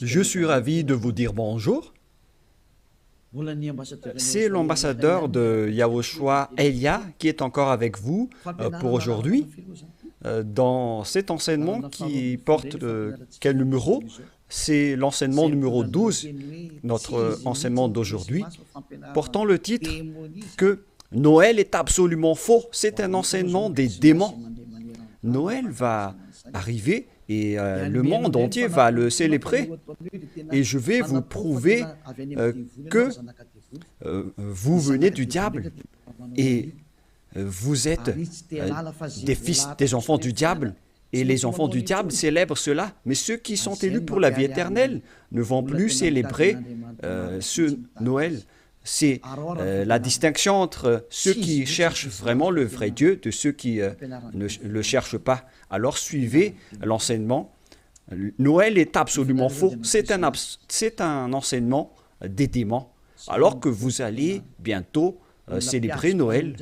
Je suis ravi de vous dire bonjour. C'est l'ambassadeur de Yahushua, Elia, qui est encore avec vous pour aujourd'hui. Dans cet enseignement qui porte quel numéro? C'est l'enseignement numéro 12, notre enseignement d'aujourd'hui, portant le titre que Noël est absolument faux. C'est un enseignement des démons. Noël va arriver et le monde entier va le célébrer. Et je vais vous prouver que vous venez du diable et vous êtes des enfants du diable. Et les enfants du diable célèbrent cela. Mais ceux qui sont élus pour la vie éternelle ne vont plus célébrer ce Noël. C'est la distinction entre ceux qui cherchent vraiment le vrai Dieu de ceux qui ne le cherchent pas. Alors suivez l'enseignement. Noël est absolument faux. C'est un enseignement des démons. Alors que vous allez bientôt célébrer Noël,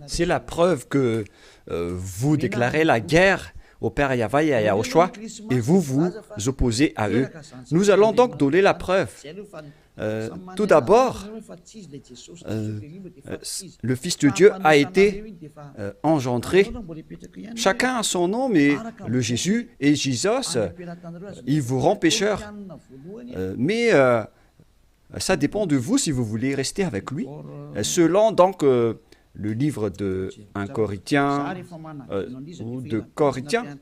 c'est la preuve que vous déclarez la guerre au Père Yahweh et à Yahushua et vous vous opposez à eux. Nous allons donc donner la preuve. Tout d'abord, le Fils de Dieu a été engendré. Chacun a son nom, mais le Jésus et Jésus, il vous rend pécheur. Mais ça dépend de vous si vous voulez rester avec lui. Selon donc le livre de 1 Corinthiens ou de Corinthiens,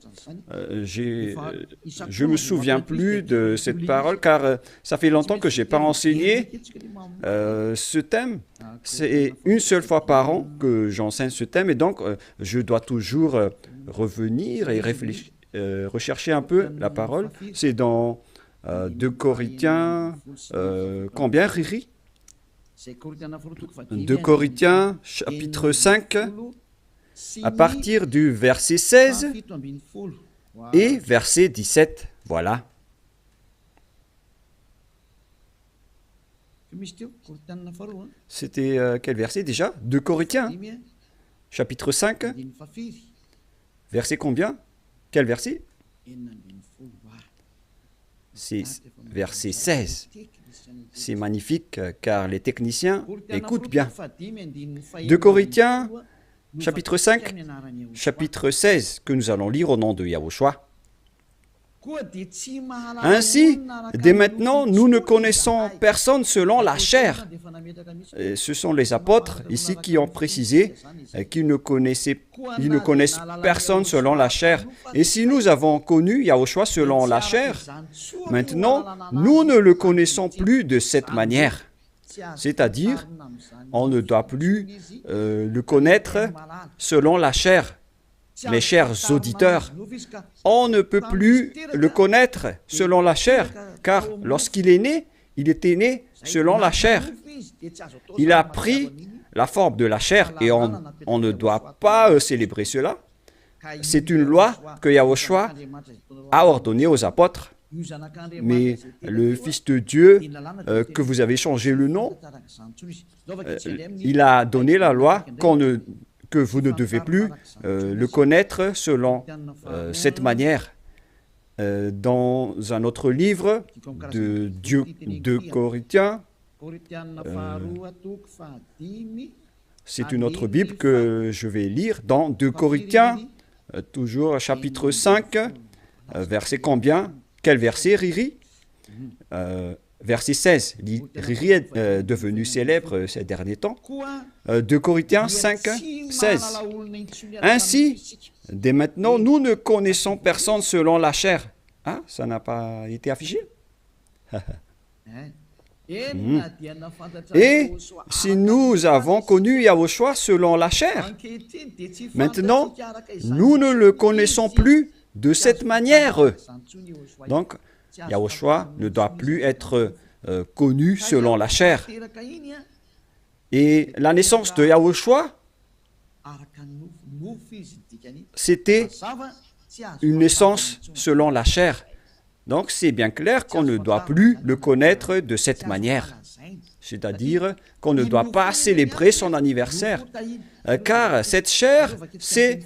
je ne me souviens plus de cette parole car ça fait longtemps que je n'ai pas enseigné ce thème. C'est une seule fois par an que j'enseigne ce thème et donc je dois toujours revenir et réfléchir, rechercher un peu la parole. C'est dans 2 Corinthiens, combien, Riri? 2 Corinthiens, chapitre 5, à partir du verset 16 et verset 17. Voilà. C'était quel verset déjà? 2 Corinthiens, chapitre 5, verset combien? Quel verset? C'est verset 16. C'est magnifique car les techniciens écoutent bien. 2 Corinthiens, chapitre 5, chapitre 16, que nous allons lire au nom de Yahushua. Ainsi, dès maintenant, nous ne connaissons personne selon la chair. Et ce sont les apôtres ici qui ont précisé qu'ils ne connaissent personne selon la chair. Et si nous avons connu Yahushua selon la chair, maintenant, nous ne le connaissons plus de cette manière. C'est-à-dire, on ne doit plus le connaître selon la chair. Mes chers auditeurs, on ne peut plus le connaître selon la chair, car lorsqu'il est né, il était né selon la chair. Il a pris la forme de la chair et on ne doit pas célébrer cela. C'est une loi que Yahushua a ordonnée aux apôtres. Mais le Fils de Dieu, que vous avez changé le nom, il a donné la loi que vous ne devez plus le connaître selon cette manière. Dans un autre livre de Corinthiens, c'est une autre Bible que je vais lire, dans 2 Corinthiens, toujours chapitre 5, verset combien? Quel verset, Riri? Verset 16. Riri est devenu célèbre ces derniers temps. 2 Corinthiens 5, 16. Ainsi, dès maintenant, nous ne connaissons personne selon la chair. Ah, ça n'a pas été affiché? Et si nous avons connu Yahushua selon la chair, maintenant, nous ne le connaissons plus de cette manière. Donc, Yahushua ne doit plus être connu selon la chair. Et la naissance de Yahushua, c'était une naissance selon la chair. Donc c'est bien clair qu'on ne doit plus le connaître de cette manière. c'est-à-dire qu'on ne doit pas célébrer son anniversaire, car cette chair, c'est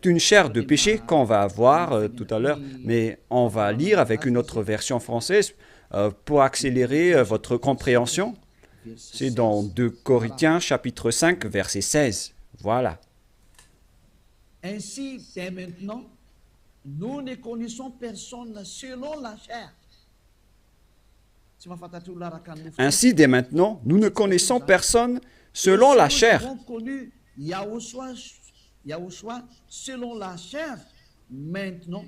une chair de péché qu'on va voir tout à l'heure, mais on va lire avec une autre version française pour accélérer votre compréhension. C'est dans 2 Corinthiens chapitre 5, verset 16. Voilà. Ainsi, dès maintenant, nous ne connaissons personne selon la chair. Ainsi, dès maintenant, nous ne connaissons personne selon la chair. Nous avons connu Yahushua selon la chair. Maintenant,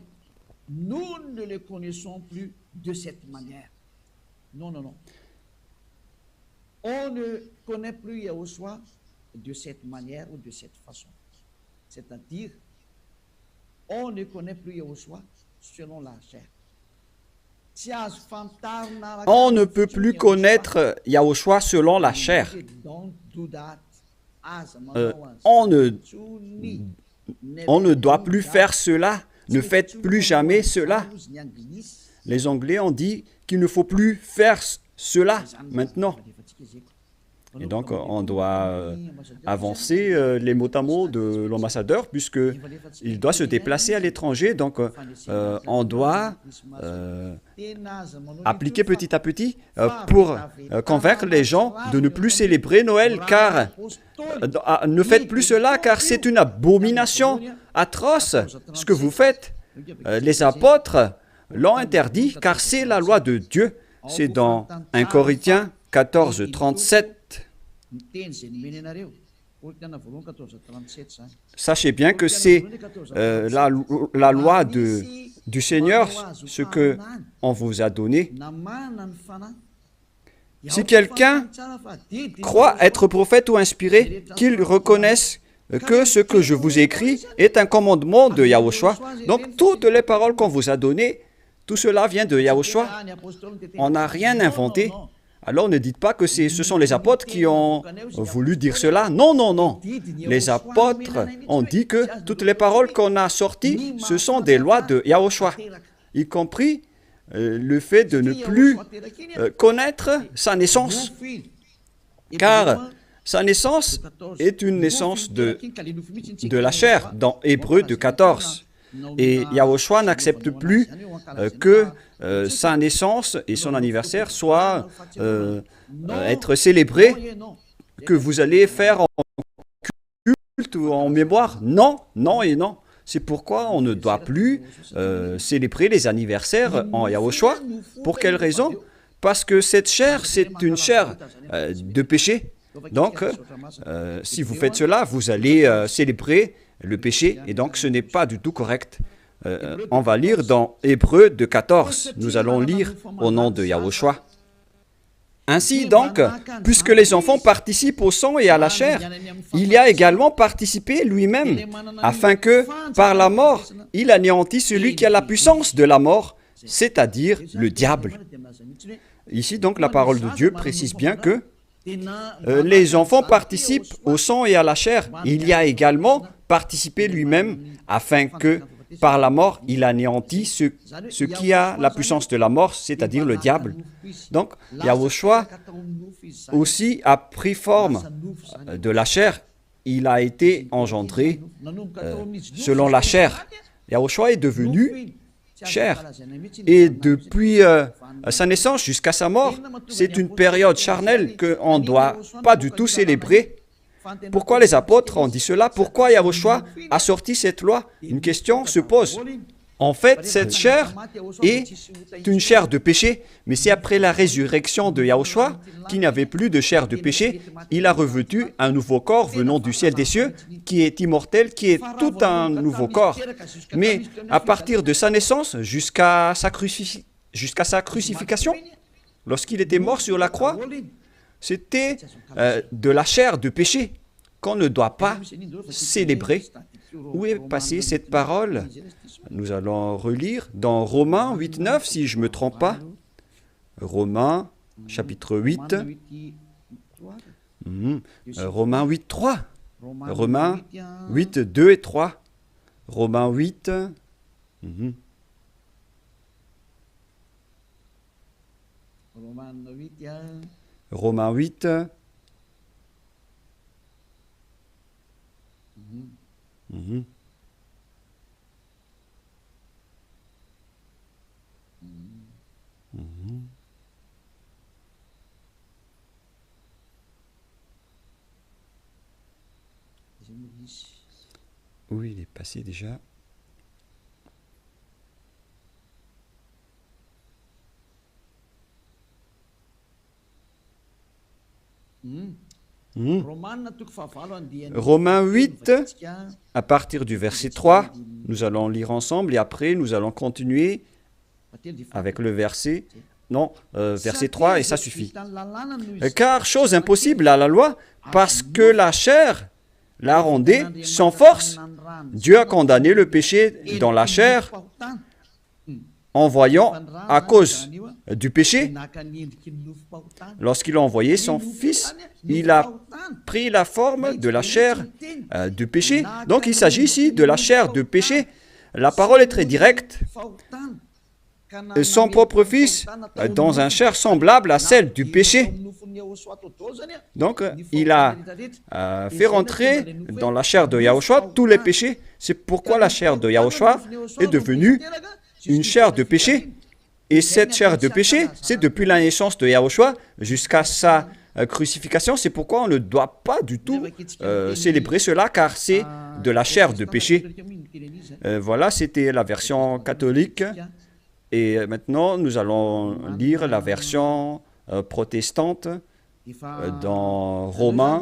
nous ne le connaissons plus de cette manière. Non, non, non. On ne connaît plus Yahushua de cette manière ou de cette façon. C'est-à-dire, on ne connaît plus Yahushua selon la chair. On ne peut plus connaître Yahushua selon la chair. On ne doit plus faire cela. Ne faites plus jamais cela. Les Anglais ont dit qu'il ne faut plus faire cela maintenant. Et donc, on doit avancer les mots à mots de l'ambassadeur, puisqu'il doit se déplacer à l'étranger. Donc, on doit appliquer petit à petit pour convaincre les gens de ne plus célébrer Noël, car ne faites plus cela, car c'est une abomination atroce ce que vous faites. Les apôtres l'ont interdit, car c'est la loi de Dieu. C'est dans 1 Corinthiens 14, 37. Sachez bien que c'est la loi du Seigneur, ce qu'on vous a donné. Si quelqu'un croit être prophète ou inspiré, qu'il reconnaisse que ce que je vous écris est un commandement de Yahushua. Donc, toutes les paroles qu'on vous a données, tout cela vient de Yahushua. On n'a rien inventé. Alors ne dites pas que ce sont les apôtres qui ont voulu dire cela. Non, non, non. Les apôtres ont dit que toutes les paroles qu'on a sorties, ce sont des lois de Yahushua, y compris le fait de ne plus connaître sa naissance. Car sa naissance est une naissance de la chair, dans Hébreux 2,14. Et Yahushua n'accepte plus que sa naissance et son anniversaire soient être célébrés, que vous allez faire en culte ou en mémoire. Non, non et non. C'est pourquoi on ne doit plus célébrer les anniversaires en Yahushua. Pour quelle raison? Parce que cette chair, c'est une chair de péché. Donc, si vous faites cela, vous allez célébrer le péché, et donc ce n'est pas du tout correct. On va lire dans Hébreux 2,14. Nous allons lire au nom de Yahushua. Ainsi donc, puisque les enfants participent au sang et à la chair, il y a également participé lui-même, afin que, par la mort, il anéantisse celui qui a la puissance de la mort, c'est-à-dire le diable. Ici donc, la parole de Dieu précise bien que les enfants participent au sang et à la chair. Il y a également participé lui-même, afin que, par la mort, il anéantit ce qui a la puissance de la mort, c'est-à-dire le diable. Donc, Yahushua aussi a pris forme de la chair. Il a été engendré selon la chair. Yahushua est devenu chair. Et depuis sa naissance jusqu'à sa mort, c'est une période charnelle qu'on ne doit pas du tout célébrer. Pourquoi les apôtres ont dit cela? Pourquoi Yahushua a sorti cette loi? Une question se pose. En fait, cette chair est une chair de péché, mais c'est après la résurrection de Yahushua qu'il n'y avait plus de chair de péché. Il a revêtu un nouveau corps venant du ciel des cieux, qui est immortel, qui est tout un nouveau corps. Mais à partir de sa naissance jusqu'à sa crucifixion, lorsqu'il était mort sur la croix, c'était de la chair de péché qu'on ne doit pas célébrer. Où est passée cette parole? Nous allons relire dans Romains 8,9, si je ne me trompe pas. Romains, chapitre 8. Romains 8,3. Romains 8, 2 et 3. Romains 8. Romains 8. Mhm. Mhm. Oui, il est passé déjà. Mhm. Romains 8, à partir du verset 3, nous allons lire ensemble et après nous allons continuer avec le verset, non, verset 3 et ça suffit. Car chose impossible à la loi, parce que la chair la rendait sans force. Dieu a condamné le péché dans la chair en voyant, à cause du péché, lorsqu'il a envoyé son Fils, il a pris la forme de la chair du péché. Donc il s'agit ici de la chair de péché. La parole est très directe. Son propre Fils dans une chair semblable à celle du péché. Donc il a fait rentrer dans la chair de Yahushua tous les péchés. C'est pourquoi la chair de Yahushua est devenue une chair de péché. Et cette chair de péché, c'est depuis la naissance de Yahushua jusqu'à sa crucifixion. C'est pourquoi on ne doit pas du tout célébrer cela, car c'est de la chair de péché. Voilà, c'était la version catholique. Et maintenant, nous allons lire la version protestante dans Romains.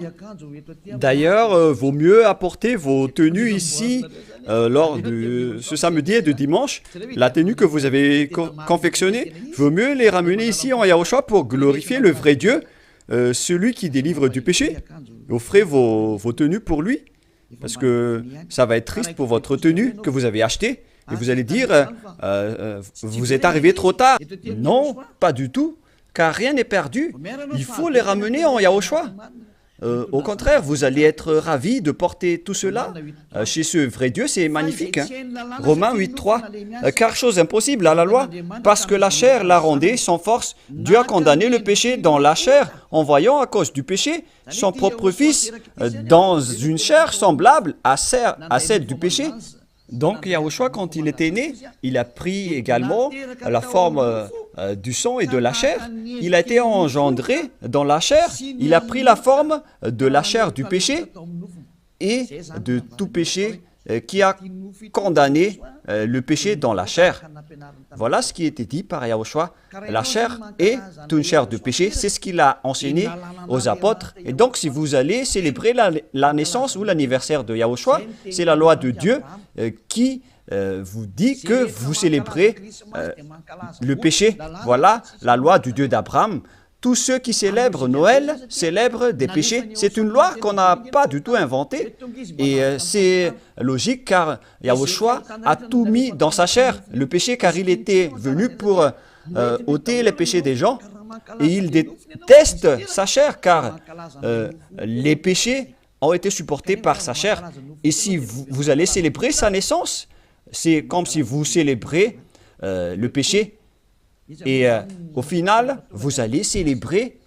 D'ailleurs, vaut mieux apporter vos tenues ici lors de ce samedi et de dimanche. La tenue que vous avez confectionnée, vaut mieux les ramener ici en Yahushua pour glorifier le vrai Dieu, celui qui délivre du péché. Offrez vos tenues pour lui, parce que ça va être triste pour votre tenue que vous avez achetée. Et vous allez dire, vous êtes arrivé trop tard. Non, pas du tout, car rien n'est perdu. Il faut les ramener en Yahushua. Au contraire, vous allez être ravis de porter tout cela chez ce vrai Dieu, c'est magnifique. Hein? Romains 8.3, car chose impossible à la loi, parce que la chair la rendait sans force. Dieu a condamné le péché dans la chair, en voyant à cause du péché son propre Fils dans une chair semblable à celle du péché. Donc Yahushua, quand il était né, il a pris également la forme du sang et de la chair. Il a été engendré dans la chair. Il a pris la forme de la chair du péché et de tout péché qui a condamné le péché dans la chair. Voilà ce qui était dit par Yahushua. La chair est une chair de péché. C'est ce qu'il a enseigné aux apôtres. Et donc, si vous allez célébrer la naissance ou l'anniversaire de Yahushua, c'est la loi de Dieu qui vous dit que vous célébrez le péché. Voilà la loi du Dieu d'Abraham. Tous ceux qui célèbrent Noël célèbrent des péchés. C'est une loi qu'on n'a pas du tout inventée. Et c'est logique car Yahushua a tout mis dans sa chair, le péché, car il était venu pour ôter les péchés des gens. Et il déteste sa chair car les péchés ont été supportés par sa chair. Et si vous allez célébrer sa naissance, c'est comme si vous célébrez le péché. Et au final, vous allez célébrer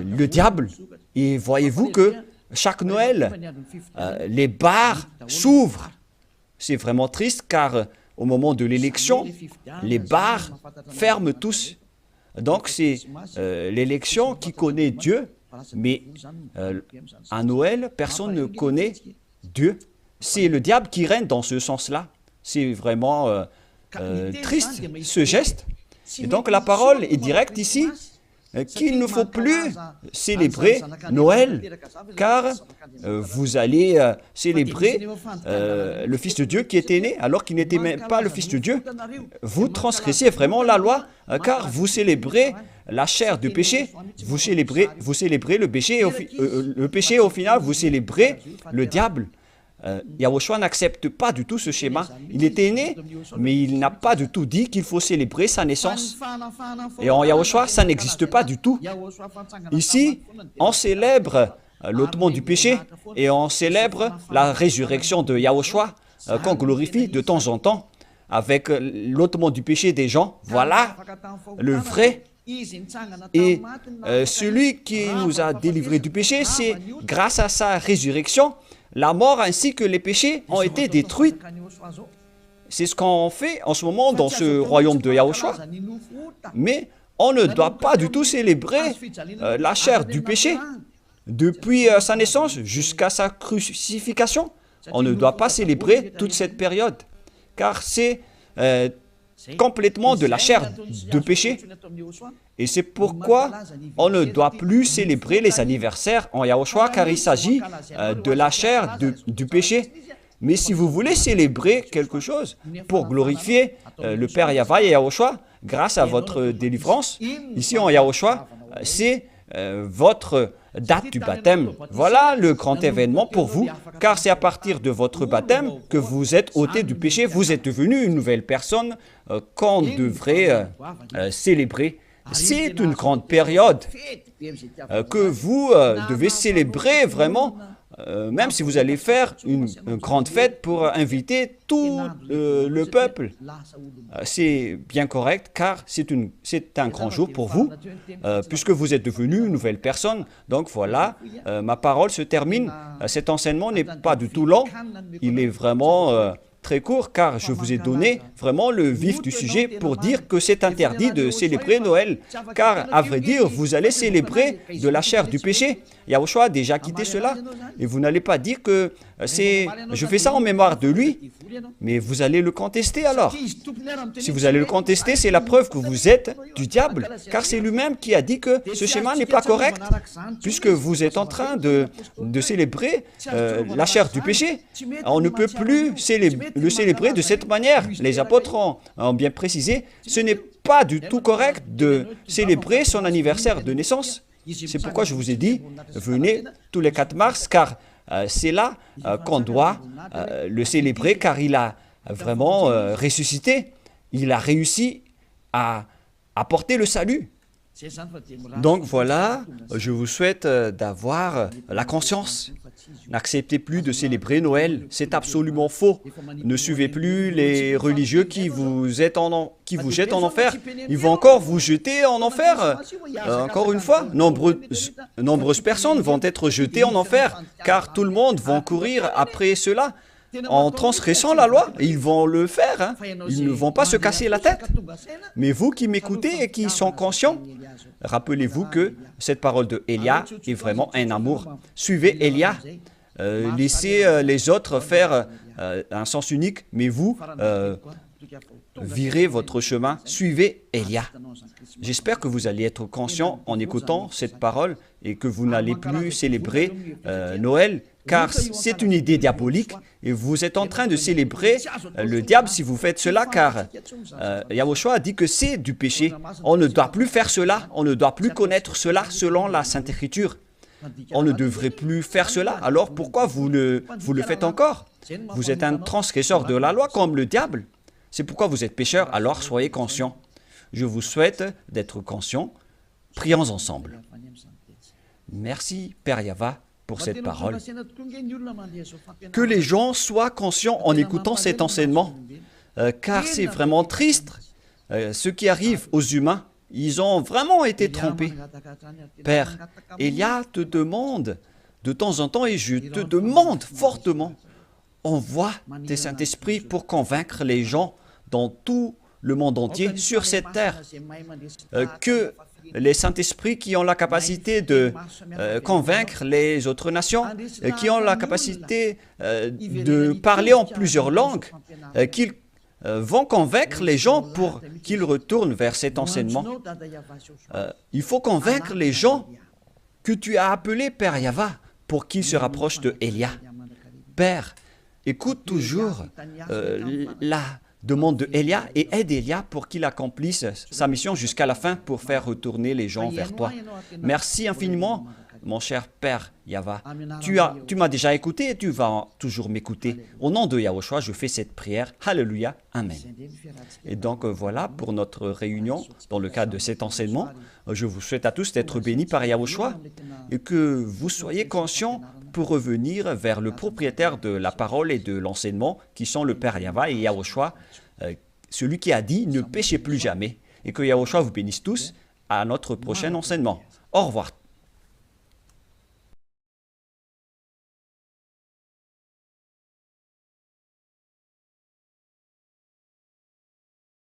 le diable. Et voyez-vous que chaque Noël, les bars s'ouvrent. C'est vraiment triste car au moment de l'élection, les bars ferment tous. Donc c'est l'élection qui connaît Dieu, mais à Noël, personne ne connaît Dieu. C'est le diable qui règne dans ce sens-là. C'est vraiment triste, ce geste. Et donc la parole est directe ici, qu'il ne faut plus célébrer Noël, car vous allez célébrer le Fils de Dieu qui était né, alors qu'il n'était même pas le Fils de Dieu. Vous transgressez vraiment la loi, car vous célébrez la chair du péché, vous célébrez le péché, au final, vous célébrez le diable. Yahushua n'accepte pas du tout ce schéma. Il était né, mais il n'a pas du tout dit qu'il faut célébrer sa naissance. Et en Yahushua, ça n'existe pas du tout. Ici, on célèbre l'ôtement du péché et on célèbre la résurrection de Yahushua qu'on glorifie de temps en temps avec l'ôtement du péché des gens. Voilà le vrai Et celui qui nous a délivrés du péché, c'est grâce à sa résurrection, la mort ainsi que les péchés ont été détruits. C'est ce qu'on fait en ce moment dans ce royaume de Yahushua. Mais on ne doit pas du tout célébrer la chair du péché. Depuis sa naissance jusqu'à sa crucifixion, on ne doit pas célébrer toute cette période, car c'est complètement de la chair de péché. Et c'est pourquoi on ne doit plus célébrer les anniversaires en Yahushua, car il s'agit de la chair du péché. Mais si vous voulez célébrer quelque chose pour glorifier le Père Yahva et Yahushua, grâce à votre délivrance, ici en Yahushua, c'est votre date du baptême. Voilà le grand événement pour vous, car c'est à partir de votre baptême que vous êtes ôté du péché, vous êtes devenu une nouvelle personne qu'on devrait célébrer. C'est une grande période que vous devez célébrer vraiment, même si vous allez faire une grande fête pour inviter tout le peuple. C'est bien correct, car c'est un grand jour pour vous, puisque vous êtes devenu une nouvelle personne. Donc voilà, ma parole se termine. Cet enseignement n'est pas du tout long, il est vraiment très court, car je vous ai donné vraiment le vif du sujet pour dire que c'est interdit de célébrer Noël, car à vrai dire, vous allez célébrer de la chair du péché. Yahushua a déjà quitté cela, et vous n'allez pas dire que je fais ça en mémoire de lui, mais vous allez le contester alors. Si vous allez le contester, c'est la preuve que vous êtes du diable, car c'est lui-même qui a dit que ce schéma n'est pas correct, puisque vous êtes en train de célébrer la chair du péché. On ne peut plus le célébrer de cette manière. Les apôtres ont bien précisé, ce n'est pas du tout correct de célébrer son anniversaire de naissance. C'est pourquoi je vous ai dit, venez tous les 4 mars, car c'est là qu'on doit le célébrer, car il a vraiment ressuscité. Il a réussi à apporter le salut. Donc voilà, je vous souhaite d'avoir la conscience. N'acceptez plus de célébrer Noël, c'est absolument faux. Ne suivez plus les religieux qui vous jettent en enfer. Ils vont encore vous jeter en enfer. Encore une fois, nombreuses personnes vont être jetées en enfer, car tout le monde va courir après cela. En transgressant la loi, ils vont le faire, hein. Ils ne vont pas se casser la tête. Mais vous qui m'écoutez et qui sont conscients, rappelez-vous que cette parole de Élia est vraiment un amour. Suivez Élia, laissez les autres faire un sens unique, mais vous, virez votre chemin, suivez Élia. J'espère que vous allez être conscient en écoutant cette parole et que vous n'allez plus célébrer Noël, car c'est une idée diabolique et vous êtes en train de célébrer le diable si vous faites cela, car Yahushua a dit que c'est du péché. On ne doit plus faire cela, on ne doit plus connaître cela selon la Sainte Écriture. On ne devrait plus faire cela, alors pourquoi vous le faites encore? Vous êtes un transgresseur de la loi comme le diable. C'est pourquoi vous êtes pécheur, alors soyez conscients. Je vous souhaite d'être conscients. Prions ensemble. Merci, Père Yahva, pour cette parole. Que les gens soient conscients en écoutant cet enseignement, car c'est vraiment triste. Ce qui arrive aux humains, ils ont vraiment été trompés. Père, Élia te demande de temps en temps, et je te demande fortement, envoie tes Saint-Esprit pour convaincre les gens dans tout le monde entier, sur cette terre, que les Saint-Esprits qui ont la capacité de convaincre les autres nations, qui ont la capacité de parler en plusieurs langues, qu'ils vont convaincre les gens pour qu'ils retournent vers cet enseignement. Il faut convaincre les gens que tu as appelés Père Yahva pour qu'ils se rapprochent de Élia. Père, écoute toujours la demande de Élia et aide Élia pour qu'il accomplisse sa mission jusqu'à la fin pour faire retourner les gens vers toi. Merci infiniment, mon cher Père Yahva. Tu m'as déjà écouté et tu vas toujours m'écouter. Au nom de Yahushua, je fais cette prière. Alléluia. Amen. Et donc voilà pour notre réunion dans le cadre de cet enseignement. Je vous souhaite à tous d'être bénis par Yahushua et que vous soyez conscients pour revenir vers le propriétaire de la parole et de l'enseignement, qui sont le Père Yahva et Yahushua, celui qui a dit « Ne péchez plus jamais ». Et que Yahushua vous bénisse tous. à notre prochain enseignement. Au revoir.